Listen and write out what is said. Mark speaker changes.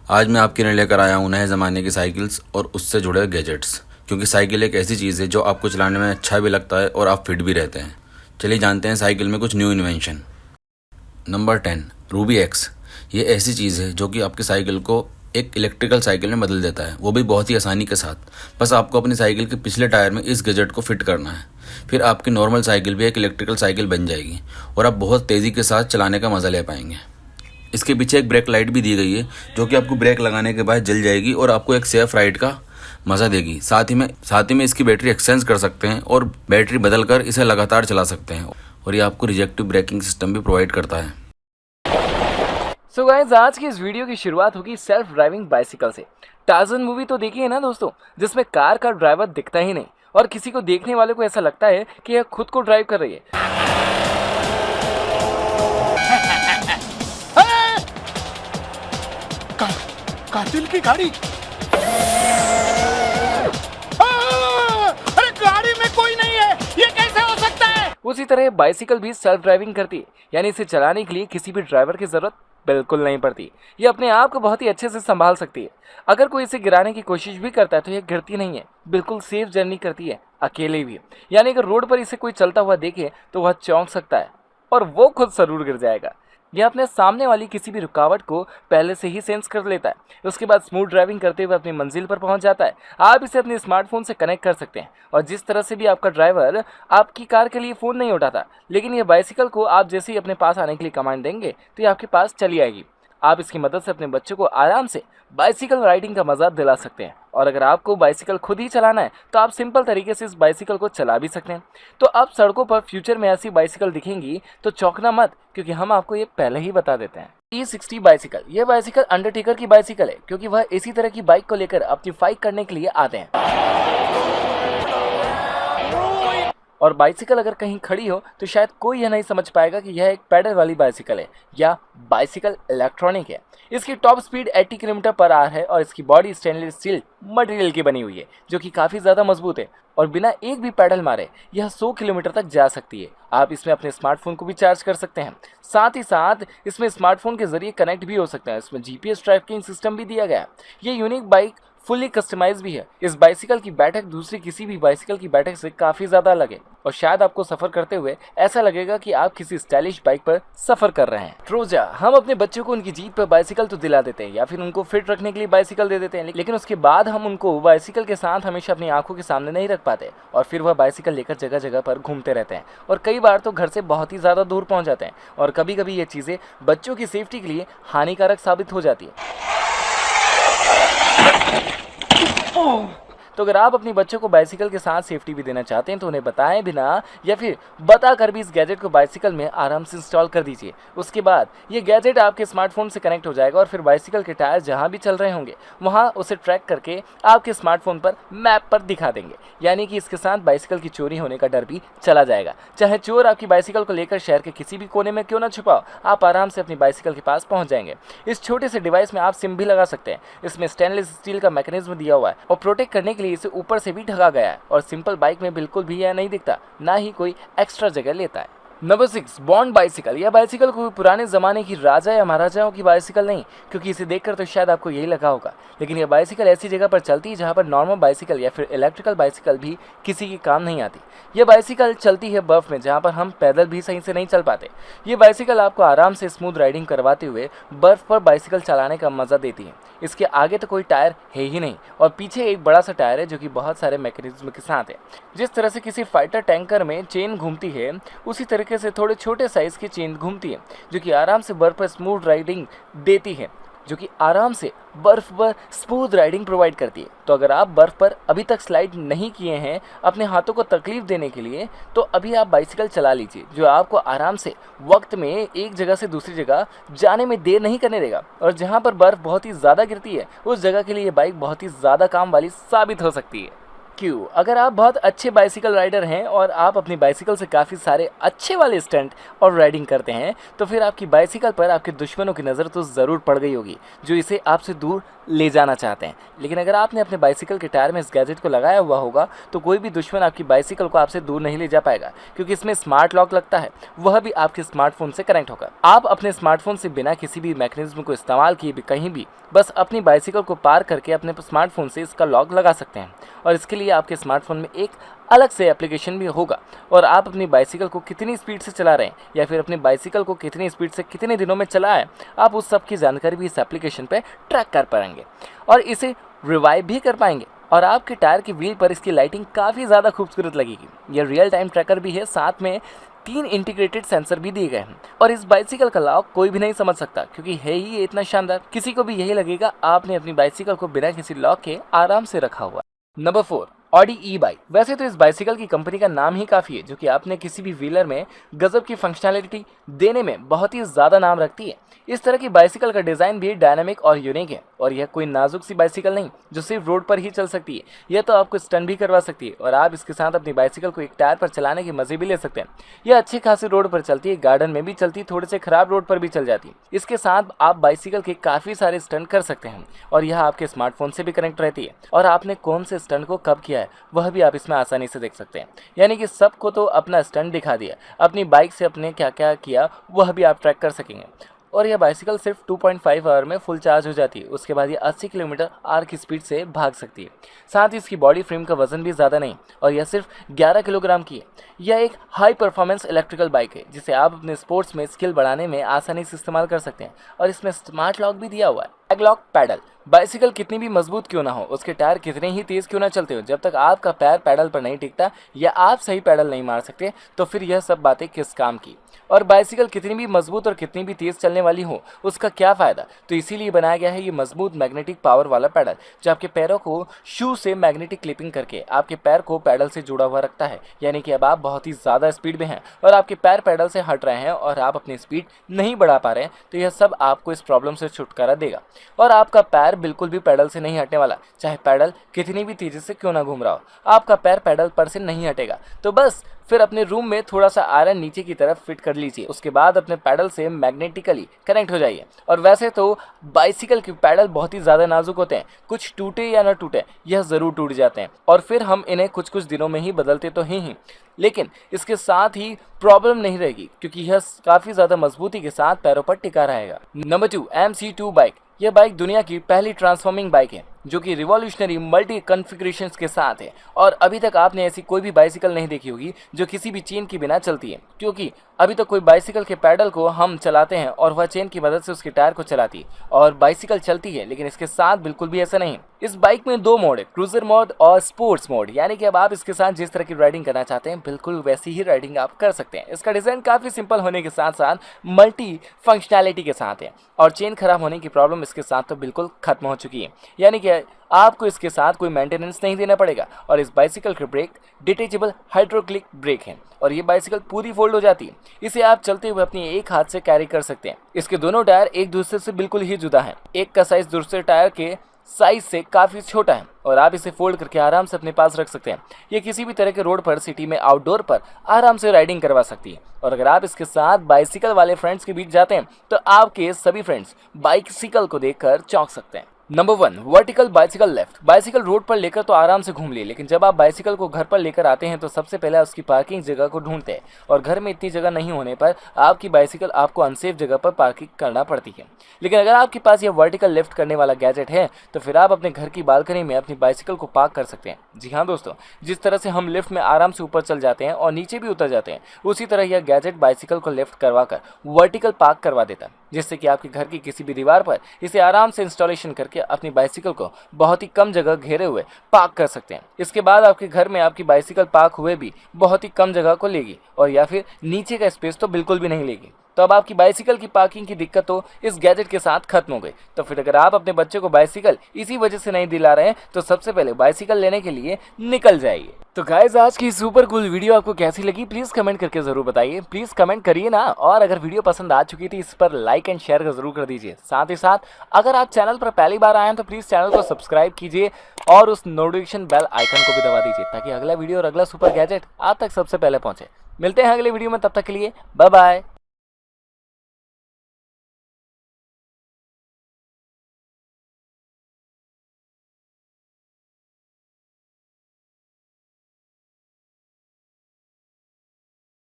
Speaker 1: आज मैं आपके लिए लेकर आया हूँ नए ज़माने की साइकिल्स और उससे जुड़े गैजेट्स, क्योंकि साइकिल एक ऐसी चीज़ है जो आपको चलाने में अच्छा भी लगता है और आप फिट भी रहते हैं। चलिए जानते हैं साइकिल में कुछ new invention. Number 10, Ruby x. ये ऐसी चीज़ है जो कि आपकी साइकिल को एक इलेक्ट्रिकल साइकिल में बदल देता है, वो भी बहुत ही आसानी के साथ। बस आपको अपनी साइकिल के पिछले टायर में इस गैजेट को फिट करना है, फिर आपकी नॉर्मल साइकिल भी एक इलेक्ट्रिकल साइकिल बन जाएगी और आप बहुत तेज़ी के साथ चलाने का मज़ा ले पाएंगे। इसके पीछे एक ब्रेक लाइट भी दी गई है जो कि आपको ब्रेक लगाने के बाद जल जाएगी और आपको एक सेफ राइड का मज़ा देगी। साथ ही में इसकी बैटरी एक्सचेंज कर सकते हैं और बैटरी बदल कर इसे लगातार चला सकते हैं, और ये आपको रिजेक्टिव ब्रेकिंग सिस्टम भी प्रोवाइड करता है।
Speaker 2: सो गाइस, आज की इस वीडियो की शुरुआत होगी सेल्फ ड्राइविंग बाइसिकल से। टार्ज़न मूवी तो देखी है ना दोस्तों, जिसमें कार का ड्राइवर दिखता ही नहीं और किसी को देखने वाले को ऐसा लगता है कि यह खुद को ड्राइव कर रही है।
Speaker 3: कातिल की गाड़ी। अरे गाड़ी में कोई नहीं है, ये कैसे हो सकता है?
Speaker 2: उसी तरह बाइसिकल भी सेल्फ ड्राइविंग करती है, यानी इसे चलाने के लिए किसी भी ड्राइवर की जरूरत बिल्कुल नहीं पड़ती। ये अपने आप को बहुत ही अच्छे से संभाल सकती है। अगर कोई इसे गिराने की कोशिश भी करता है तो ये गिरती नहीं है, बिल्कुल सेफ जर्नी करती है, अकेले भी। यानी अगर रोड पर इसे कोई चलता हुआ देखे तो वह चौंक सकता है और वो खुद जरूर गिर जाएगा। यह अपने सामने वाली किसी भी रुकावट को पहले से ही सेंस कर लेता है, उसके बाद स्मूथ ड्राइविंग करते हुए अपनी मंजिल पर पहुंच जाता है। आप इसे अपने स्मार्टफोन से कनेक्ट कर सकते हैं, और जिस तरह से भी आपका ड्राइवर आपकी कार के लिए फ़ोन नहीं उठाता, लेकिन यह बाइसिकल को आप जैसे ही अपने पास आने के लिए कमांड देंगे तो ये आपके पास चली आएगी। आप इसकी मदद से अपने बच्चों को आराम से बाइसिकल राइडिंग का मजा दिला सकते हैं। और अगर आपको बाइसिकल खुद ही चलाना है तो आप सिंपल तरीके से इस बाइसिकल को चला भी सकते हैं। तो अब सड़कों पर फ्यूचर में ऐसी बाइसिकल दिखेंगी तो चौंकना मत, क्योंकि हम आपको ये पहले ही बता देते हैं। E60 बाइसिकल, यह बाइसिकल अंडरटेकर की बाइसिकल है, क्योंकि वह इसी तरह की बाइक को लेकर अपनी फाइट करने के लिए आते हैं। और बाइसिकल अगर कहीं खड़ी हो तो शायद कोई यह नहीं समझ पाएगा कि यह एक पैडल वाली बाइसिकल है या बाइसिकल इलेक्ट्रॉनिक है। इसकी top speed 80 kilometre per hour है और इसकी बॉडी स्टेनलेस स्टील मटेरियल की बनी हुई है, जो कि काफ़ी ज़्यादा मजबूत है और बिना एक भी पैडल मारे यह 100 किलोमीटर तक जा सकती है। आप इसमें अपने स्मार्टफोन को भी चार्ज कर सकते हैं, साथ ही साथ इसमें स्मार्टफोन के जरिए कनेक्ट भी हो सकते हैं। इसमें GPS ट्रैकिंग सिस्टम भी दिया गया है। ये यूनिक बाइक फुली कस्टमाइज भी है। इस बाइसिकल की बैठक दूसरी किसी भी बाइसिकल की बैठक से काफ़ी ज़्यादा अलग है और शायद आपको सफ़र करते हुए ऐसा लगेगा कि आप किसी स्टाइलिश बाइक पर सफ़र कर रहे हैं। ट्रोजा, हम अपने बच्चों को उनकी जीत पर बाइसिकल तो दिला देते हैं या फिर उनको फिट रखने के लिए बाइसिकल दे देते हैं, लेकिन उसके बाद हम उनको बाइसिकल के साथ हमेशा अपनी आंखों के सामने नहीं रख पाते और फिर वह बाइसिकल लेकर जगह जगह पर घूमते रहते हैं और कई बार तो घर से बहुत ही ज़्यादा दूर पहुँच जाते हैं और कभी कभी ये चीज़ें बच्चों की सेफ्टी के लिए हानिकारक साबित हो जाती है। तो अगर आप अपने बच्चों को बाइसिकल के साथ सेफ्टी भी देना चाहते हैं तो उन्हें बताएं बिना या फिर बताकर भी इस गैजेट को बाइसिकल में आराम से इंस्टॉल कर दीजिए। उसके बाद ये गैजेट आपके स्मार्टफोन से कनेक्ट हो जाएगा और फिर बाइसिकल के टायर जहां भी चल रहे होंगे वहां उसे ट्रैक करके आपके स्मार्टफोन पर मैप पर दिखा देंगे। यानी कि इसके साथ बाइसिकल की चोरी होने का डर भी चला जाएगा। चाहे चोर आपकी बाइसिकल को लेकर शहर के किसी भी कोने में क्यों ना छुपाओ, आप आराम से अपनी बाइसिकल के पास पहुँच जाएंगे। इस छोटे से डिवाइस में आप सिम भी लगा सकते हैं। इसमें स्टेनलेस स्टील का मैकेनिज्म दिया हुआ है और प्रोटेक्ट करने के लिए इसे ऊपर से भी ढका गया है और सिंपल बाइक में बिल्कुल भी यह नहीं दिखता, ना ही कोई एक्स्ट्रा जगह लेता है। Number 6, bond bicycle. यह बाइसिकल कोई पुराने ज़माने की राजा या महाराजाओं की बाइसिकल नहीं, क्योंकि इसे देखकर तो शायद आपको यही लगा होगा, लेकिन यह बाइसिकल ऐसी जगह पर चलती है जहां पर नॉर्मल बाइसिकल या फिर इलेक्ट्रिकल बाइसिकल भी किसी के काम नहीं आती। यह बाइसिकल चलती है बर्फ़ में, जहां पर हम पैदल भी सही से नहीं चल पाते। ये बाइसिकल आपको आराम से स्मूथ राइडिंग करवाते हुए बर्फ़ पर बाइसिकल चलाने का मज़ा देती है। इसके आगे तो कोई टायर है ही नहीं और पीछे एक बड़ा सा टायर है जो कि बहुत सारे मैकेनिज्म के साथ है। जिस तरह से किसी फाइटर टैंकर में चेन घूमती है, उसी तरीके से थोड़े छोटे साइज़ की चेन घूमती है, जो कि आराम से बर्फ़ पर स्मूथ राइडिंग देती है, जो कि आराम से बर्फ़ पर स्मूथ राइडिंग प्रोवाइड करती है। तो अगर आप बर्फ़ पर अभी तक स्लाइड नहीं किए हैं अपने हाथों को तकलीफ देने के लिए, तो अभी आप बाइसिकल चला लीजिए, जो आपको आराम से वक्त में एक जगह से दूसरी जगह जाने में देर नहीं करने देगा। और जहां पर बर्फ़ बहुत ही ज़्यादा गिरती है उस जगह के लिए ये बाइक बहुत ही ज़्यादा काम वाली साबित हो सकती है। क्यों? अगर आप बहुत अच्छे बाइसिकल राइडर हैं और आप अपनी बाइसिकल से काफ़ी सारे अच्छे वाले स्टंट और राइडिंग करते हैं, तो फिर आपकी बाइसिकल पर आपके दुश्मनों की नज़र तो ज़रूर पड़ गई होगी, जो इसे आपसे दूर ले जाना चाहते हैं। लेकिन अगर आपने अपने बाइसिकल के टायर में इस गैजेट को लगाया हुआ होगा, तो कोई भी दुश्मन आपकी बाइसिकल को आपसे दूर नहीं ले जा पाएगा, क्योंकि इसमें स्मार्ट लॉक लगता है, वह भी आपके स्मार्टफोन से कनेक्ट होगा। आप अपने स्मार्टफोन से बिना किसी भी मैकेनिज्म को इस्तेमाल किए भी कहीं भी बस अपनी बाइसिकल को पार करके अपने स्मार्टफोन से इसका लॉक लगा सकते हैं। और इसके लिए आपके स्मार्टफोन में एक अलग से एप्लीकेशन भी होगा, और आप अपनी बाइसिकल को कितनी स्पीड से चला रहे हैं या फिर अपनी बाइसिकल को कितनी स्पीड से कितने दिनों में चलाएं, आप उस सब की जानकारी भी इस एप्लीकेशन पे ट्रैक कर पाएंगे और इसे रिवाइव भी कर पाएंगे। और आपके टायर की व्हील पर इसकी लाइटिंग काफ़ी ज़्यादा खूबसूरत लगेगी। यह रियल टाइम ट्रैकर भी है, साथ में 3 इंटीग्रेटेड सेंसर भी दिए गए हैं। और इस बाइसिकल का लॉक कोई भी नहीं समझ सकता, क्योंकि है ही ये इतना शानदार, किसी को भी यही लगेगा आपने अपनी बाइसिकल को बिना किसी लॉक के आराम से रखा हुआ। Number 4, Audi e bike. वैसे तो इस बाइसिकल की कंपनी का नाम ही काफ़ी है, जो कि आपने किसी भी व्हीलर में गजब की फंक्शनैलिटी देने में बहुत ही ज़्यादा नाम रखती है। इस तरह की बाइसिकल का डिज़ाइन भी डायनामिक और यूनिक है, और यह कोई नाजुक सी बाइसिकल नहीं जो सिर्फ रोड पर ही चल सकती है, यह तो आपको स्टंट भी करवा सकती है, और आप इसके साथ अपनी बाइसिकल को एक टायर पर चलाने के मजे भी ले सकते हैं। यह अच्छी खासी रोड पर चलती है, गार्डन में भी चलती है, थोड़े से खराब रोड पर भी चल जाती है। इसके साथ आप बाइसिकल के काफ़ी सारे स्टंट कर सकते हैं, और यह आपके स्मार्टफोन से भी कनेक्ट रहती है, और आपने कौन से स्टंट को कब किया है वह भी आप इसमें आसानी से देख सकते हैं। यानी कि सबको तो अपना स्टंट दिखा दिया, अपनी बाइक से अपने क्या क्या किया वह भी आप ट्रैक कर सकेंगे। और यह बाइसिकल सिर्फ 2.5 आवर में फुल चार्ज हो जाती है। उसके बाद ये 80 किलोमीटर आवर की स्पीड से भाग सकती है। साथ ही इसकी बॉडी फ्रेम का वजन भी ज़्यादा नहीं, और यह सिर्फ 11 किलोग्राम की है। यह एक हाई परफॉर्मेंस इलेक्ट्रिकल बाइक है, जिसे आप अपने स्पोर्ट्स में स्किल बढ़ाने में आसानी से इस्तेमाल कर सकते हैं, और इसमें स्मार्ट लॉक भी दिया हुआ है। Back lock pedal. बाइसिकल कितनी भी मजबूत क्यों ना हो, उसके टायर कितने ही तेज क्यों ना चलते हो, जब तक आपका पैर पैडल पर नहीं टिकता या आप सही पैडल नहीं मार सकते, तो फिर यह सब बातें किस काम की। और बाइसिकल कितनी भी मजबूत और कितनी भी तेज चलने वाली हो, उसका क्या फ़ायदा। तो इसीलिए बनाया गया है ये मजबूत मैग्नेटिक पावर वाला पैडल, जो आपके पैरों को शू से मैग्नेटिक क्लिपिंग करके आपके पैर को पैडल से जुड़ा हुआ रखता है। यानी कि अब आप बहुत ही ज़्यादा स्पीड में हैं और आपके पैर पैडल से हट रहे हैं और आप अपनी स्पीड नहीं बढ़ा पा रहे हैं, तो यह सब आपको इस प्रॉब्लम से छुटकारा देगा। और आपका पैर बिल्कुल भी पैडल से नहीं हटने वाला, चाहे पैडल कितनी भी तेज़ी से क्यों ना घूम रहा हो, आपका पैर पैडल पर से नहीं हटेगा। तो बस फिर अपने रूम में थोड़ा सा आयरन नीचे की तरफ फिट कर लीजिए, उसके बाद अपने पैडल से मैग्नेटिकली कनेक्ट हो जाइए। और वैसे तो बाइसिकल के पैडल बहुत ही ज़्यादा नाजुक होते हैं, कुछ टूटे या ना टूटे यह ज़रूर टूट जाते हैं, और फिर हम इन्हें कुछ कुछ दिनों में ही बदलते तो हैं ही, लेकिन इसके साथ ही प्रॉब्लम नहीं रहेगी, क्योंकि यह काफ़ी ज़्यादा मजबूती के साथ पैरों पर टिका रहेगा। Number 2, MC2 bike. यह बाइक दुनिया की पहली ट्रांसफॉर्मिंग बाइक है, जो कि रिवॉल्यूशनरी मल्टी कॉन्फ़िगरेशंस के साथ है। और अभी तक आपने ऐसी कोई भी बाइसिकल नहीं देखी होगी जो किसी भी चेन के बिना चलती है, क्योंकि अभी तक कोई बाइसिकल के पैडल को हम चलाते हैं और वह चेन की मदद से उसके टायर को चलाती है और बाइसिकल चलती है, लेकिन इसके साथ बिल्कुल भी ऐसा नहीं। इस बाइक में 2 मोड है, क्रूजर मोड और स्पोर्ट्स मोड। यानी कि अब आप इसके साथ जिस तरह की राइडिंग करना चाहते हैं बिल्कुल वैसी ही राइडिंग आप कर सकते हैं। इसका डिज़ाइन काफ़ी सिंपल होने के साथ साथ मल्टी फंक्शनैलिटी के साथ है, और चेन खराब होने की प्रॉब्लम इसके साथ तो बिल्कुल खत्म हो चुकी है। यानी कि आपको इसके साथ कोई मेंटेनेंस नहीं देना पड़ेगा। और इस बाइसिकल के ब्रेक डिटेचेबल हाइड्रोक्लिक ब्रेक हैं, और ये बाइसिकल पूरी फोल्ड हो जाती है। इसे आप चलते हुए अपनी एक हाथ से कैरी कर सकते हैं। इसके दोनों टायर एक दूसरे से बिल्कुल ही जुदा हैं। एक का साइज दूसरे टायर के साइज से काफ़ी छोटा है, और आप इसे फोल्ड करके आराम से अपने पास रख सकते हैं। ये किसी भी तरह के रोड पर, सिटी में, आउटडोर पर आराम से राइडिंग करवा सकती है। और अगर आप इसके साथ बाइसिकल वाले फ्रेंड्स के बीच जाते हैं, तो आपके सभी फ्रेंड्स बाइसिकल को देखकर चौंक सकते हैं। Number 1, vertical bicycle left. Bicycle road पर लेकर तो आराम से घूम लिए, लेकिन जब आप बाइसिकल को घर पर लेकर आते हैं तो सबसे पहले उसकी पार्किंग जगह को ढूंढते हैं, और घर में इतनी जगह नहीं होने पर आपकी बाइसिकल आपको अनसेफ जगह पर पार्किंग करना पड़ती है। लेकिन अगर आपके पास यह वर्टिकल लेफ्ट करने वाला गैजेट है, तो फिर आप अपने घर की बालकनी में अपनी बाइसिकल को पार्क कर सकते हैं। जी हाँ दोस्तों, जिस तरह से हम लिफ्ट में आराम से ऊपर चल जाते हैं और नीचे भी उतर जाते हैं, उसी तरह यह गैजेट बाइसिकल को लेफ्ट करवा कर वर्टिकल पार्क करवा देता है, जिससे कि आपके घर की किसी भी दीवार पर इसे आराम से इंस्टॉलेशन करके अपनी बाइसिकल को बहुत ही कम जगह घेरे हुए पार्क कर सकते हैं। इसके बाद आपके घर में आपकी बाइसिकल पार्क हुए भी बहुत ही कम जगह को लेगी, और या फिर नीचे का स्पेस तो बिल्कुल भी नहीं लेगी। तो अब आपकी बाइसिकल की पार्किंग की दिक्कत तो इस गैजेट के साथ खत्म हो गई। तो फिर अगर आप अपने बच्चे को बाइसिकल इसी वजह से नहीं दिला रहे हैं तो सबसे पहले बाइसिकल लेने के लिए निकल जाइए। तो गाइस आज की सुपर कूल वीडियो आपको कैसी लगी प्लीज कमेंट करके जरूर बताइए। प्लीज कमेंट करिए ना, और अगर वीडियो पसंद आ चुकी थी इस पर लाइक एंड शेयर जरूर कर दीजिए। साथ ही साथ अगर आप चैनल पर पहली बार आए हैं तो प्लीज चैनल को सब्सक्राइब कीजिए और उस नोटिफिकेशन बेल आइकन को भी दबा दीजिए ताकि अगला वीडियो और अगला सुपर गैजेट आप तक सबसे पहले पहुंचे। मिलते हैं अगले वीडियो में, तब तक के लिए बाय बाय।